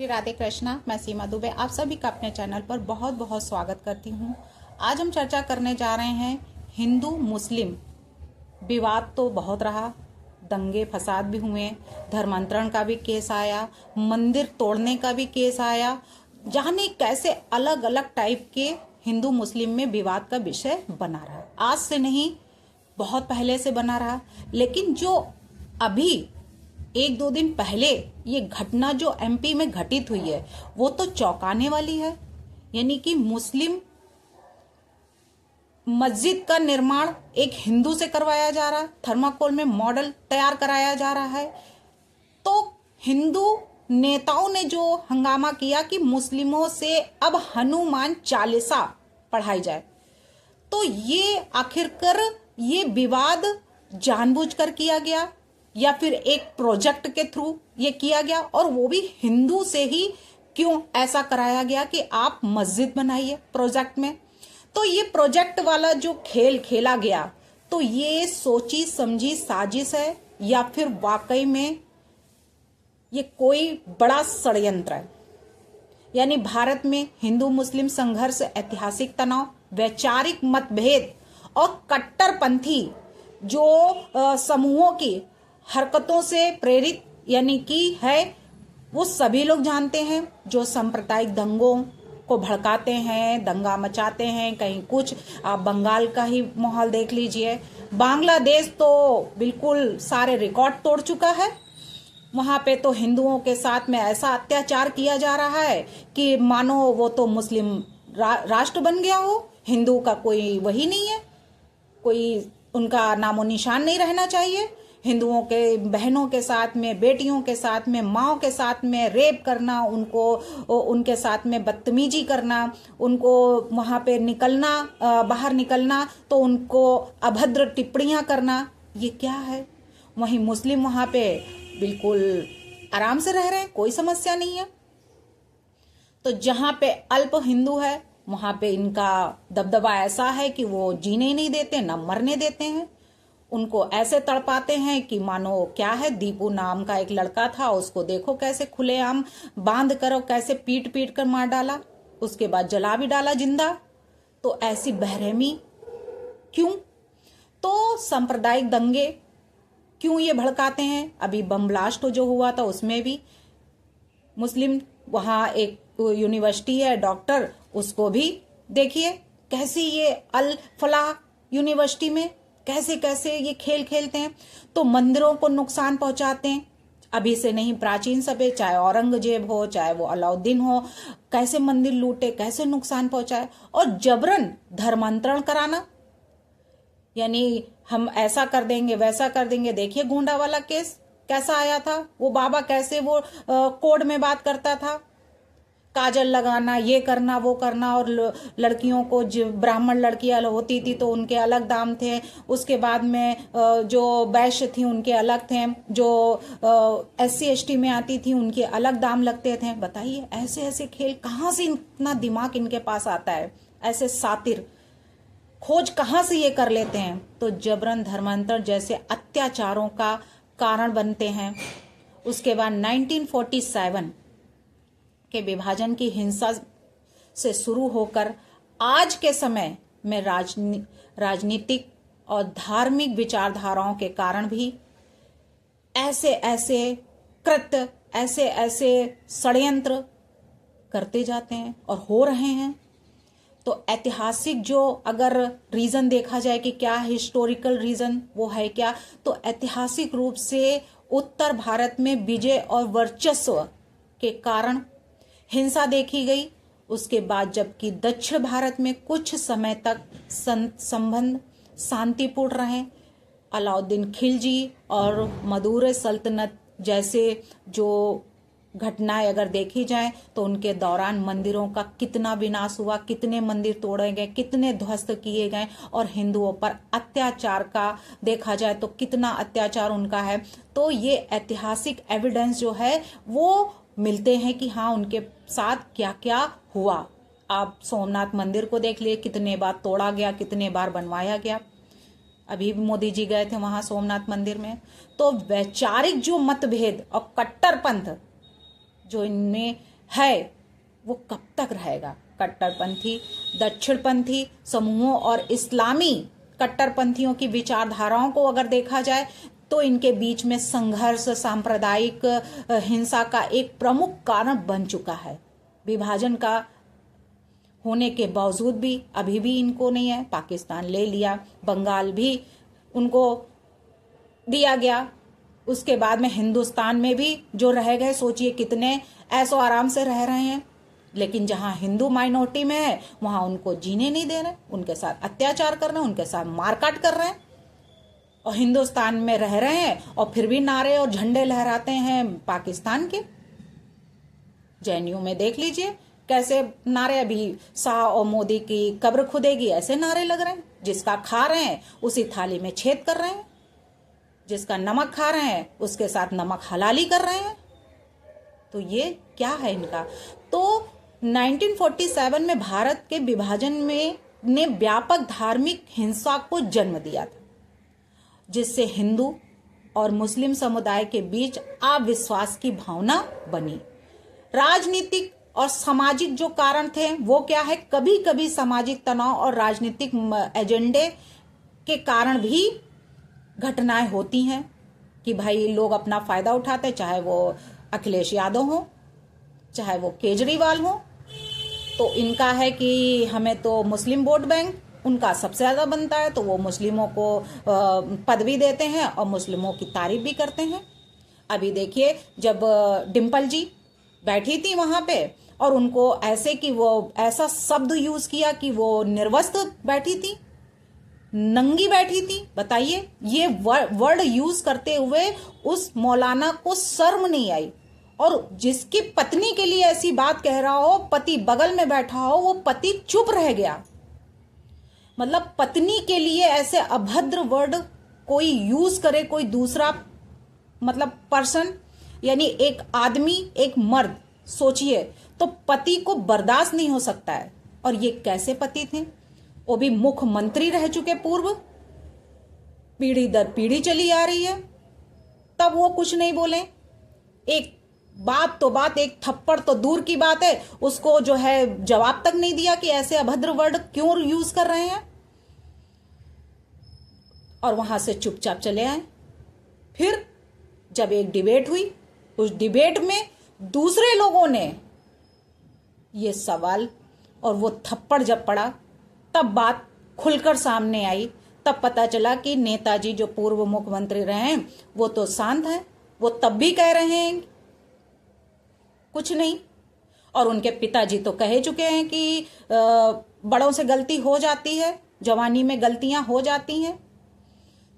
श्री राधे कृष्णा। मैं सीमा दुबे आप सभी का अपने चैनल पर बहुत बहुत स्वागत करती हूँ। आज हम चर्चा करने जा रहे हैं हिंदू मुस्लिम विवाद तो बहुत रहा, दंगे फसाद भी हुए, धर्मांतरण का भी केस आया, मंदिर तोड़ने का भी केस आया, जाने कैसे अलग अलग टाइप के हिंदू मुस्लिम में विवाद का विषय बना रहा। आज से नहीं, बहुत पहले से बना रहा। लेकिन जो अभी एक दो दिन पहले ये घटना जो एमपी में घटित हुई है वो तो चौंकाने वाली है। यानी कि मुस्लिम मस्जिद का निर्माण एक हिंदू से करवाया जा रहा, थर्माकोल में मॉडल तैयार कराया जा रहा है। तो हिंदू नेताओं ने जो हंगामा किया कि मुस्लिमों से अब हनुमान चालीसा पढ़ाई जाए, तो ये आखिरकार ये विवाद जानबूझकर किया गया या फिर एक प्रोजेक्ट के थ्रू ये किया गया, और वो भी हिंदू से ही क्यों ऐसा कराया गया कि आप मस्जिद बनाइए प्रोजेक्ट में। तो ये प्रोजेक्ट वाला जो खेल खेला गया, तो ये सोची समझी साजिश है या फिर वाकई में ये कोई बड़ा षड्यंत्र है। यानी भारत में हिंदू मुस्लिम संघर्ष, ऐतिहासिक तनाव, वैचारिक मतभेद और कट्टरपंथी जो समूहों की हरकतों से प्रेरित यानी कि है, वो सभी लोग जानते हैं। जो सांप्रदायिक दंगों को भड़काते हैं, दंगा मचाते हैं, कहीं कुछ, आप बंगाल का ही माहौल देख लीजिए। बांग्लादेश तो बिल्कुल सारे रिकॉर्ड तोड़ चुका है। वहां पे तो हिंदुओं के साथ में ऐसा अत्याचार किया जा रहा है कि मानो वो तो मुस्लिम राष्ट्र बन गया हो। हिंदू का कोई वही नहीं है, कोई उनका नामो निशान नहीं रहना चाहिए। हिंदुओं के बहनों के साथ में, बेटियों के साथ में, माओ के साथ में रेप करना, उनको उनके साथ में बदतमीजी करना, उनको वहां पे निकलना, बाहर निकलना तो उनको अभद्र टिप्पणियां करना, ये क्या है। वहीं मुस्लिम वहां पे बिल्कुल आराम से रह रहे हैं, कोई समस्या नहीं है। तो जहां पे अल्प हिंदू है वहां पे इनका दबदबा ऐसा है कि वो जीने ही नहीं देते, न मरने देते हैं। उनको ऐसे तड़पाते हैं कि मानो क्या है। दीपू नाम का एक लड़का था, उसको देखो कैसे खुलेआम बांध कर और कैसे पीट पीट कर मार डाला, उसके बाद जला भी डाला जिंदा। तो ऐसी बेरहमी क्यों? तो सांप्रदायिक दंगे क्यों ये भड़काते हैं? अभी बम ब्लास्ट जो हुआ था उसमें भी मुस्लिम, वहां एक यूनिवर्सिटी है डॉक्टर, उसको भी देखिए कैसी ये अल फलाह यूनिवर्सिटी में कैसे कैसे ये खेल खेलते हैं। तो मंदिरों को नुकसान पहुंचाते हैं। अभी से नहीं, प्राचीन समय, चाहे औरंगजेब हो, चाहे वो अलाउद्दीन हो, कैसे मंदिर लूटे, कैसे नुकसान पहुंचाए। और जबरन धर्मांतरण कराना, यानी हम ऐसा कर देंगे वैसा कर देंगे। देखिए गोंडा वाला केस कैसा आया था, वो बाबा कैसे वो कोड में बात करता था, काजल लगाना, ये करना वो करना, और लड़कियों को जो ब्राह्मण लड़कियां होती थी तो उनके अलग दाम थे। उसके बाद में जो वैश्य थी उनके अलग थे, जो SC ST में आती थी उनके अलग दाम लगते थे। बताइए ऐसे ऐसे खेल कहाँ से इतना दिमाग इनके पास आता है, ऐसे सातिर खोज कहाँ से ये कर लेते हैं। तो जबरन धर्मांतर जैसे अत्याचारों का कारण बनते हैं। उसके बाद 1947 के विभाजन की हिंसा से शुरू होकर आज के समय में राजनीतिक और धार्मिक विचारधाराओं के कारण भी ऐसे ऐसे कृत्य, ऐसे ऐसे षड्यंत्र करते जाते हैं और हो रहे हैं। तो ऐतिहासिक जो अगर रीजन देखा जाए कि क्या हिस्टोरिकल रीजन वो है क्या, तो ऐतिहासिक रूप से उत्तर भारत में विजय और वर्चस्व के कारण हिंसा देखी गई। उसके बाद जबकि दक्षिण भारत में कुछ समय तक संबंध शांतिपूर्ण रहे, अलाउद्दीन खिलजी और मदुरै सल्तनत जैसे जो घटनाएं अगर देखी जाए तो उनके दौरान मंदिरों का कितना विनाश हुआ, कितने मंदिर तोड़े गए, कितने ध्वस्त किए गए, और हिंदुओं पर अत्याचार का देखा जाए तो कितना अत्याचार उनका है। तो ये ऐतिहासिक एविडेंस जो है वो मिलते हैं कि हाँ उनके साथ क्या क्या हुआ। आप सोमनाथ मंदिर को देख लिए, कितने बार तोड़ा गया, कितने बार बनवाया गया। अभी भी मोदी जी गए थे वहां सोमनाथ मंदिर में। तो वैचारिक जो मतभेद और कट्टरपंथ जो इनमें है वो कब तक रहेगा। कट्टरपंथी दक्षिणपंथी समूहों और इस्लामी कट्टरपंथियों की विचारधाराओं को अगर देखा जाए तो इनके बीच में संघर्ष सांप्रदायिक हिंसा का एक प्रमुख कारण बन चुका है। विभाजन का होने के बावजूद भी अभी भी इनको नहीं है। पाकिस्तान ले लिया, बंगाल भी उनको दिया गया, उसके बाद में हिंदुस्तान में भी जो रह गए, सोचिए कितने ऐसो आराम से रह रहे हैं। लेकिन जहां हिंदू माइनॉरिटी में है वहां उनको जीने नहीं दे रहे, उनके साथ अत्याचार कर रहे हैं, उनके साथ मारकाट कर रहे हैं। और हिंदुस्तान में रह रहे हैं और फिर भी नारे और झंडे लहराते हैं पाकिस्तान के। जेएनयू में देख लीजिए कैसे नारे, अभी शाह और मोदी की कब्र खुदेगी ऐसे नारे लग रहे हैं। जिसका खा रहे हैं उसी थाली में छेद कर रहे हैं, जिसका नमक खा रहे हैं उसके साथ नमक हलाली कर रहे हैं। तो ये क्या है इनका। तो 1947 में भारत के विभाजन में ने व्यापक धार्मिक हिंसा को जन्म दिया था, जिससे हिंदू और मुस्लिम समुदाय के बीच अविश्वास की भावना बनी। राजनीतिक और सामाजिक जो कारण थे वो क्या है, कभी कभी सामाजिक तनाव और राजनीतिक एजेंडे के कारण भी घटनाएं होती हैं कि भाई लोग अपना फायदा उठाते, चाहे वो अखिलेश यादव हो चाहे वो केजरीवाल हो। तो इनका है कि हमें तो मुस्लिम वोट बैंक उनका सबसे ज्यादा बनता है, तो वो मुस्लिमों को पदवी देते हैं और मुस्लिमों की तारीफ भी करते हैं। अभी देखिए जब डिम्पल जी बैठी थी वहां पे और उनको ऐसे कि वो ऐसा शब्द यूज किया कि वो निर्वस्त्र बैठी थी, नंगी बैठी थी। बताइए, ये वर्ड यूज करते हुए उस मौलाना को शर्म नहीं आई। और जिसकी पत्नी के लिए ऐसी बात कह रहा हो, पति बगल में बैठा हो, वो पति चुप रह गया। मतलब पत्नी के लिए ऐसे अभद्र वर्ड कोई यूज करे, कोई दूसरा मतलब पर्सन, यानी एक आदमी, एक मर्द, सोचिए तो पति को बर्दाश्त नहीं हो सकता है। और ये कैसे पति थे, वो भी मुख्यमंत्री रह चुके पूर्व, पीढ़ी दर पीढ़ी चली आ रही है, तब वो कुछ नहीं बोले। एक बात तो बात, एक थप्पड़ तो दूर की बात है, उसको जो है जवाब तक नहीं दिया कि ऐसे अभद्र वर्ड क्यों यूज कर रहे हैं, और वहां से चुपचाप चले आए। फिर जब एक डिबेट हुई, उस डिबेट में दूसरे लोगों ने ये सवाल और वो थप्पड़ जब पड़ा, तब बात खुलकर सामने आई। तब पता चला कि नेताजी जो पूर्व मुख्यमंत्री रहे हैं वो तो शांत हैं, वो तब भी कह रहे हैं कुछ नहीं। और उनके पिताजी तो कह चुके हैं कि बड़ों से गलती हो जाती है, जवानी में गलतियां हो जाती हैं।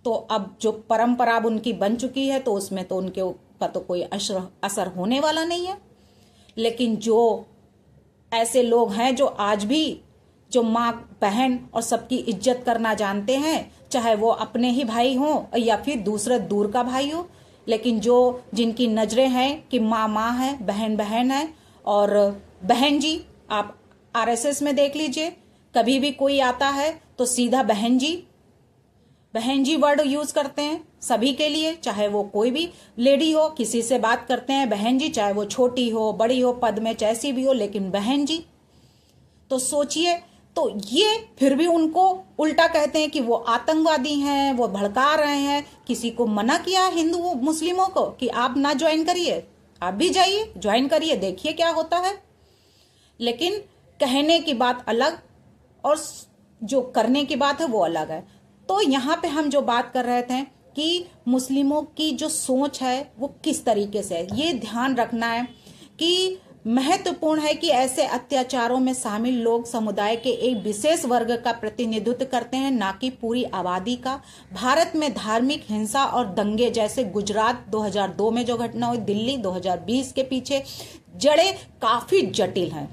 तो अब जो परंपरा अब उनकी बन चुकी है तो उसमें तो उनके ऊपर तो कोई असर होने वाला नहीं है। लेकिन जो ऐसे लोग हैं जो आज भी जो माँ बहन और सबकी इज्जत करना जानते हैं, चाहे वो अपने ही भाई हों या फिर दूसरे दूर का भाई हो, लेकिन जो जिनकी नजरें हैं कि माँ माँ है, बहन बहन है। और बहन जी, आप आरएसएस में देख लीजिए, कभी भी कोई आता है तो सीधा बहन जी वर्ड यूज करते हैं सभी के लिए, चाहे वो कोई भी लेडी हो, किसी से बात करते हैं बहन जी, चाहे वो छोटी हो बड़ी हो, पद में जैसी भी हो, लेकिन बहन जी। तो सोचिए, तो ये फिर भी उनको उल्टा कहते हैं कि वो आतंकवादी हैं, वो भड़का रहे हैं। किसी को मना किया हिंदू मुस्लिमों को कि आप ना ज्वाइन करिए? आप भी जाइए, ज्वाइन करिए, देखिए क्या होता है। लेकिन कहने की बात अलग और जो करने की बात है वो अलग है। तो यहाँ पे हम जो बात कर रहे थे कि मुस्लिमों की जो सोच है वो किस तरीके से है, ये ध्यान रखना है कि महत्वपूर्ण है कि ऐसे अत्याचारों में शामिल लोग समुदाय के एक विशेष वर्ग का प्रतिनिधित्व करते हैं, ना कि पूरी आबादी का। भारत में धार्मिक हिंसा और दंगे जैसे गुजरात 2002 में जो घटना हुई, दिल्ली 2020 के पीछे जड़ें काफी जटिल हैं।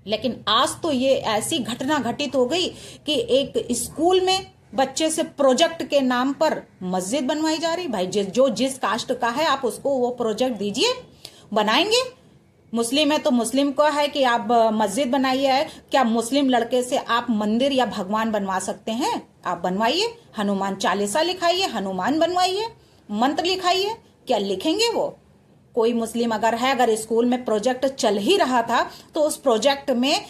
लेकिन आज तो ये ऐसी घटना घटित हो गई कि एक स्कूल में बच्चे से प्रोजेक्ट के नाम पर मस्जिद बनवाई जा रही। भाई जो जिस कास्ट का है आप उसको वो प्रोजेक्ट दीजिए, बनाएंगे। मुस्लिम है तो मुस्लिम को है कि आप मस्जिद बनाइए है, क्या मुस्लिम लड़के से आप मंदिर या भगवान बनवा सकते हैं? आप बनवाइए, हनुमान चालीसा लिखाइए, हनुमान बनवाइए, मंत्र लिखाइए, क्या लिखेंगे वो? कोई मुस्लिम अगर है, अगर स्कूल में प्रोजेक्ट चल ही रहा था तो उस प्रोजेक्ट में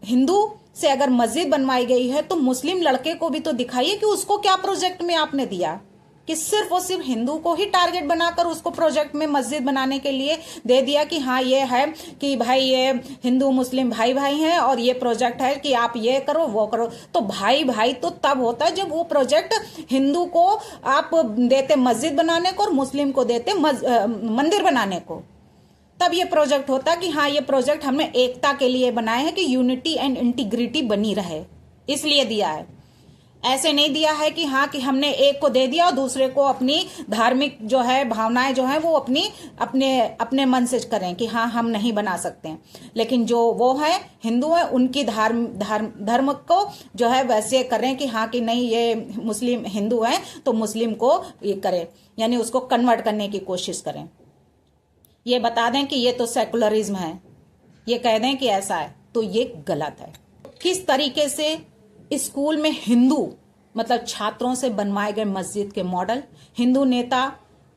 हिंदू से अगर मस्जिद बनवाई गई है तो मुस्लिम लड़के को भी तो दिखाइए कि उसको क्या प्रोजेक्ट में आपने दिया, कि सिर्फ और सिर्फ हिंदू को ही टारगेट बनाकर उसको प्रोजेक्ट में मस्जिद बनाने के लिए दे दिया कि हाँ ये है कि भाई ये हिंदू मुस्लिम भाई भाई हैं और ये प्रोजेक्ट है कि आप ये करो वो करो। तो भाई भाई तो तब होता है जब वो प्रोजेक्ट हिंदू को आप देते मस्जिद बनाने को और मुस्लिम को देते मंदिर बनाने को, तब ये प्रोजेक्ट होता कि हाँ ये प्रोजेक्ट हमने एकता के लिए बनाए हैं कि यूनिटी एंड इंटीग्रिटी बनी रहे, इसलिए दिया है। ऐसे नहीं दिया है कि हाँ कि हमने एक को दे दिया और दूसरे को अपनी धार्मिक जो है भावनाएं जो है वो अपने मन से करें कि हाँ हम नहीं बना सकते हैं, लेकिन जो वो है हिंदू है उनकी धर्म को जो है वैसे करें कि हाँ कि नहीं ये मुस्लिम हिंदू है तो मुस्लिम को ये करें, यानी उसको कन्वर्ट करने की कोशिश करें। ये बता दें कि ये तो सेकुलरिज्म है, ये कह दें कि ऐसा है, तो ये गलत है। किस तरीके से स्कूल में हिंदू मतलब छात्रों से बनवाए गए मस्जिद के मॉडल, हिंदू नेता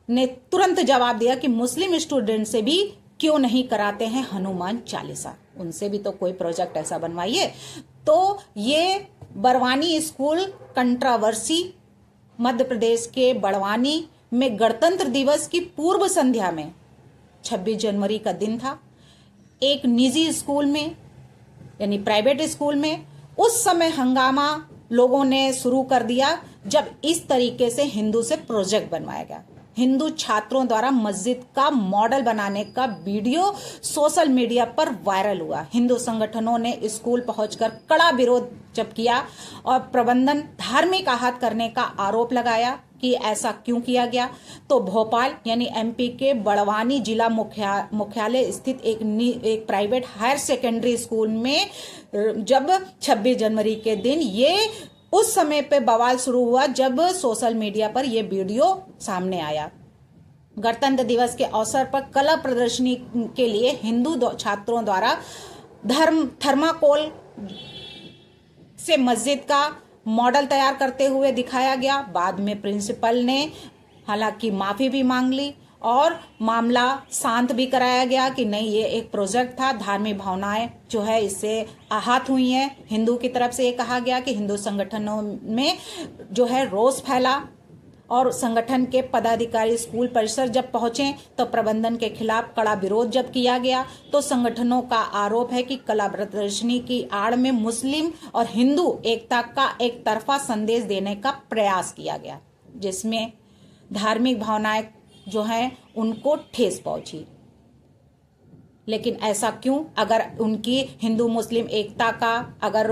ने तुरंत जवाब दिया कि मुस्लिम स्टूडेंट से भी क्यों नहीं कराते हैं हनुमान चालीसा, उनसे भी तो कोई प्रोजेक्ट ऐसा बनवाइए। तो ये बड़वानी स्कूल कंट्रोवर्सी, मध्य प्रदेश के बड़वानी में गणतंत्र दिवस की पूर्व संध्या में 26 जनवरी का दिन था, एक निजी स्कूल में यानी प्राइवेट स्कूल में उस समय हंगामा लोगों ने शुरू कर दिया जब इस तरीके से हिंदू से प्रोजेक्ट बनवाया गया। हिंदू छात्रों द्वारा मस्जिद का मॉडल बनाने का वीडियो सोशल मीडिया पर वायरल हुआ। हिंदू संगठनों ने स्कूल पहुंचकर कड़ा विरोध जब किया और प्रबंधन धार्मिक आहत करने का आरोप लगाया कि ऐसा क्यों किया गया। तो भोपाल यानी एमपी के बड़वानी जिला मुख्यालय स्थित एक प्राइवेट हायर सेकेंडरी स्कूल में जब 26 जनवरी के दिन ये उस समय पे बवाल शुरू हुआ जब सोशल मीडिया पर यह वीडियो सामने आया। गणतंत्र दिवस के अवसर पर कला प्रदर्शनी के लिए हिंदू छात्रों द्वारा थर्माकोल से मस्जिद का मॉडल तैयार करते हुए दिखाया गया। बाद में प्रिंसिपल ने हालांकि माफी भी मांग ली और मामला शांत भी कराया गया कि नहीं ये एक प्रोजेक्ट था, धार्मिक भावनाएं जो है इससे आहत हुई हैं। हिंदू की तरफ से ये कहा गया कि हिंदू संगठनों में जो है रोष फैला और संगठन के पदाधिकारी स्कूल परिसर जब पहुंचे तो प्रबंधन के खिलाफ कड़ा विरोध जब किया गया तो संगठनों का आरोप है कि कला प्रदर्शनी की आड़ में मुस्लिम और हिंदू एकता का एक तरफा संदेश देने का प्रयास किया गया, जिसमें धार्मिक भावनाएं जो हैं उनको ठेस पहुंची। लेकिन ऐसा क्यों? अगर उनकी हिंदू मुस्लिम एकता का अगर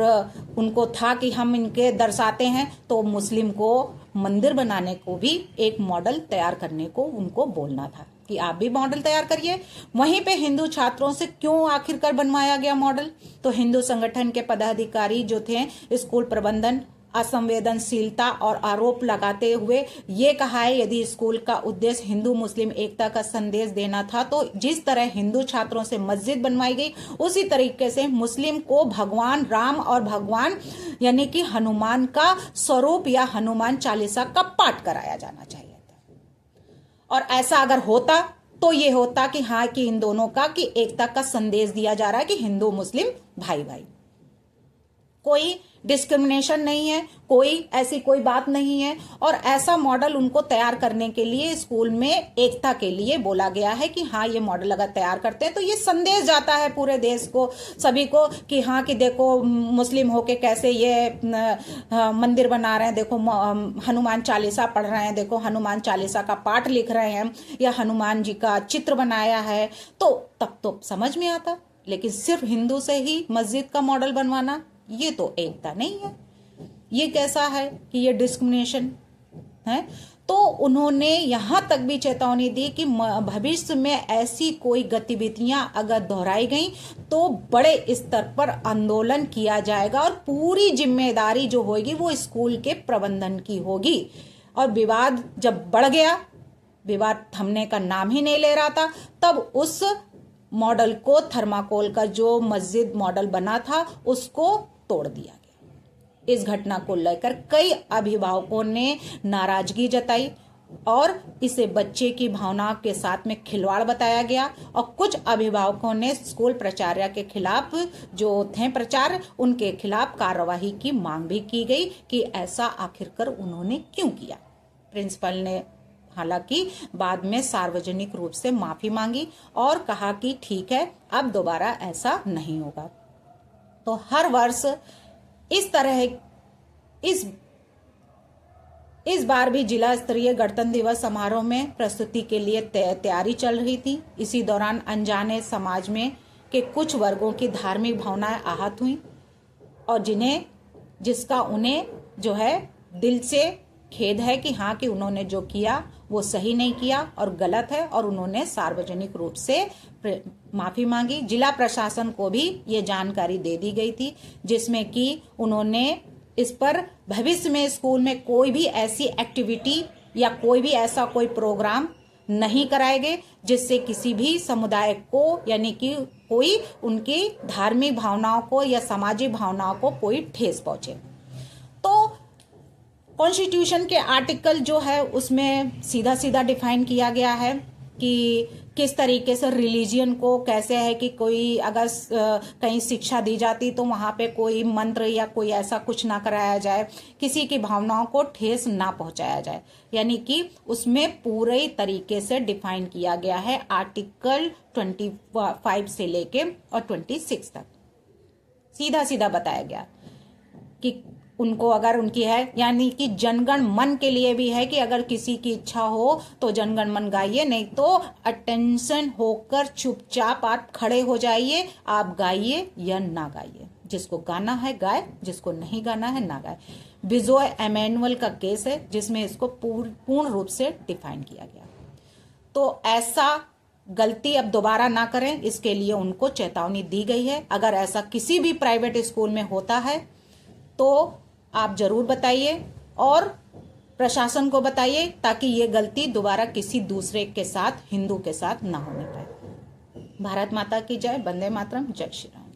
उनको था कि हम इनके दर्शाते हैं तो मुस्लिम को मंदिर बनाने को भी एक मॉडल तैयार करने को उनको बोलना था कि आप भी मॉडल तैयार करिए। वहीं पे हिंदू छात्रों से क्यों आखिरकार बनवाया गया मॉडल? तो हिंदू संगठन के पदाधिकारी जो थे स्कूल प्रबंधन असंवेदनशीलता और आरोप लगाते हुए ये कहा है यदि स्कूल का उद्देश्य हिंदू मुस्लिम एकता का संदेश देना था तो जिस तरह हिंदू छात्रों से मस्जिद बनवाई गई उसी तरीके से मुस्लिम को भगवान राम और भगवान यानी कि हनुमान का स्वरूप या हनुमान चालीसा का पाठ कराया जाना चाहिए था। और ऐसा अगर होता तो ये होता कि हाँ कि इन दोनों का कि एकता का संदेश दिया जा रहा है कि हिंदू मुस्लिम भाई भाई, कोई डिस्क्रिमिनेशन नहीं है, कोई ऐसी कोई बात नहीं है। और ऐसा मॉडल उनको तैयार करने के लिए स्कूल में एकता के लिए बोला गया है कि हाँ ये मॉडल अगर तैयार करते हैं तो ये संदेश जाता है पूरे देश को सभी को कि हाँ कि देखो मुस्लिम होके कैसे ये मंदिर बना रहे हैं, देखो हनुमान चालीसा पढ़ रहे हैं, देखो हनुमान चालीसा का पाठ लिख रहे हैं या हनुमान जी का चित्र बनाया है, तो तब तो समझ में आता। लेकिन सिर्फ हिंदू से ही मस्जिद का मॉडल बनवाना ये तो एकता नहीं है, ये कैसा है कि ये डिस्क्रिमिनेशन है। तो उन्होंने यहां तक भी चेतावनी दी कि भविष्य में ऐसी कोई गतिविधियां अगर दोहराई गई तो बड़े स्तर पर आंदोलन किया जाएगा और पूरी जिम्मेदारी जो होगी वो स्कूल के प्रबंधन की होगी। और विवाद जब बढ़ गया, विवाद थमने का नाम ही नहीं ले रहा था, तब उस मॉडल को थर्माकोल का जो मस्जिद मॉडल बना था उसको तोड़ दिया गया। इस घटना को लेकर कई अभिभावकों ने नाराजगी जताई और इसे बच्चे की भावनाओं के साथ में खिलवाड़ बताया गया। और कुछ अभिभावकों ने स्कूल प्राचार्य के खिलाफ जो थे प्रचार, उनके खिलाफ कार्यवाही की मांग भी की गई कि ऐसा आखिरकार उन्होंने क्यों किया। प्रिंसिपल ने हालांकि बाद में सार्वजनिक रूप से माफी मांगी और कहा कि ठीक है, अब दोबारा ऐसा नहीं होगा। तो हर वर्ष इस तरह इस बार भी जिला स्तरीय गणतंत्र दिवस समारोह में प्रस्तुति के लिए तैयारी चल रही थी। इसी दौरान अनजाने समाज में के कुछ वर्गों की धार्मिक भावनाएं आहत हुई और जिसका उन्हें जो है दिल से खेद है कि हाँ, कि उन्होंने जो किया वो सही नहीं किया और गलत है, और उन्होंने सार्वजनिक रूप से माफी मांगी। जिला प्रशासन को भी ये जानकारी दे दी गई थी, जिसमें कि उन्होंने इस पर भविष्य में स्कूल में कोई भी ऐसी एक्टिविटी या कोई भी ऐसा कोई प्रोग्राम नहीं कराएंगे जिससे किसी भी समुदाय को, यानी कि कोई उनकी धार्मिक भावनाओं को या सामाजिक भावनाओं को कोई ठेस पहुंचे। तो कॉन्स्टिट्यूशन के आर्टिकल जो है उसमें सीधा सीधा डिफाइन किया गया है कि किस तरीके से रिलीजियन को कैसे है कि कोई अगर कहीं शिक्षा दी जाती तो वहाँ पे कोई मंत्र या कोई ऐसा कुछ ना कराया जाए, किसी की भावनाओं को ठेस ना पहुंचाया जाए। यानी कि उसमें पूरे तरीके से डिफाइन किया गया है आर्टिकल 25 से लेके और 26 तक सीधा सीधा बताया गया कि उनको अगर उनकी है, यानी कि जनगण मन के लिए भी है कि अगर किसी की इच्छा हो तो जनगण मन गाइए, नहीं तो अटेंशन होकर चुपचाप आप खड़े हो जाइए, आप गाइए या ना गाइए। जिसको गाना है गाए, जिसको नहीं गाना है ना गाए। बिजोय एमेनुअल का केस है जिसमें इसको पूर्ण रूप से डिफाइन किया गया। तो ऐसा गलती अब दोबारा ना करें, इसके लिए उनको चेतावनी दी गई है। अगर ऐसा किसी भी प्राइवेट स्कूल में होता है तो आप जरूर बताइए और प्रशासन को बताइए, ताकि ये गलती दोबारा किसी दूसरे के साथ, हिंदू के साथ ना होने पाए। भारत माता की जय। वंदे मातरम। जय श्री राम।